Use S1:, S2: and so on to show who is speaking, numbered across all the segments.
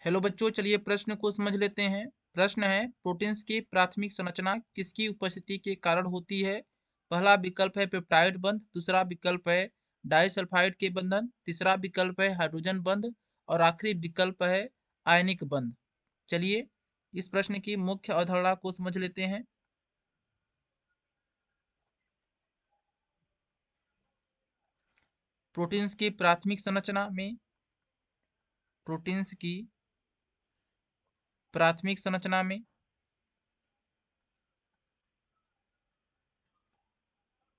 S1: Hello बच्चों, चलिए प्रश्न को समझ लेते हैं। प्रश्न है, प्रोटीन्स की प्राथमिक संरचना किसकी उपस्थिति के कारण होती है? पहला विकल्प है पेप्टाइड बंध, दूसरा विकल्प है डाइसल्फाइड के बंधन, तीसरा विकल्प है हाइड्रोजन बंध और आखिरी विकल्प है आयनिक बंध। चलिए इस प्रश्न की मुख्य अवधारणा को समझ लेते हैं। प्रोटीन्स की प्राथमिक संरचना में प्रोटीन्स की प्राथमिक संरचना में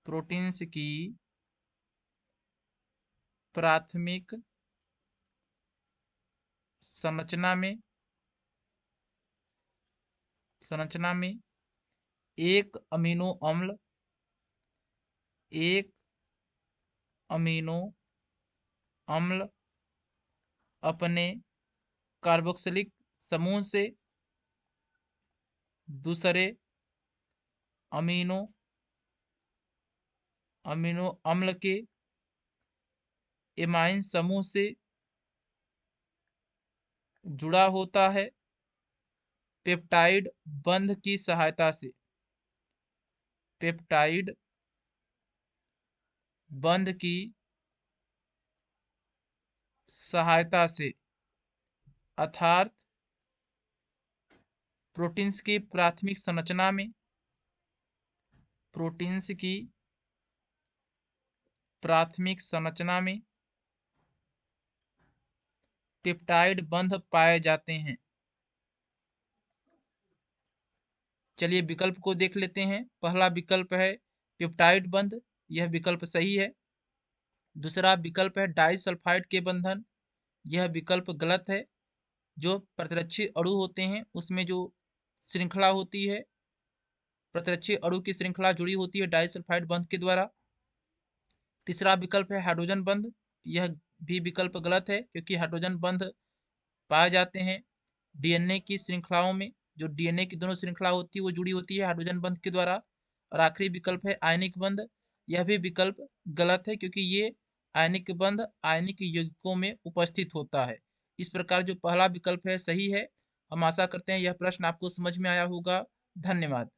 S1: प्रोटीन्स की प्राथमिक संरचना में एक अमीनो अम्ल अपने कार्बोक्सिलिक समूह से दूसरे अमीनो अम्ल के एमाइन समूह से जुड़ा होता है पेप्टाइड बंध की सहायता से। पेप्टाइड बंध की सहायता से अर्थात प्रोटीन्स की प्राथमिक संरचना में प्रोटीन्स की प्राथमिक संरचना में पेप्टाइड बंध पाए जाते हैं। चलिए विकल्प को देख लेते हैं। पहला विकल्प है पेप्टाइड बंध, यह विकल्प सही है। दूसरा विकल्प है डाइसल्फाइड के बंधन, यह विकल्प गलत है। जो प्रतिरक्षी अणु होते हैं उसमें जो श्रृंखला होती है, प्रतिरक्षी अणु की श्रृंखला जुड़ी होती है डाइसल्फाइड बंध के द्वारा। तीसरा विकल्प है हाइड्रोजन बंध, यह भी विकल्प गलत है क्योंकि हाइड्रोजन बंध पाए जाते हैं डीएनए की श्रृंखलाओं में। जो डीएनए की दोनों श्रृंखला होती है वो जुड़ी होती है हाइड्रोजन बंध के द्वारा। और आखिरी विकल्प है आयनिक बंध, यह भी विकल्प गलत है क्योंकि ये आयनिक बंध आयनिक यौगिकों में उपस्थित होता है। इस प्रकार जो पहला विकल्प है सही है। हम आशा करते हैं यह प्रश्न आपको समझ में आया होगा। धन्यवाद।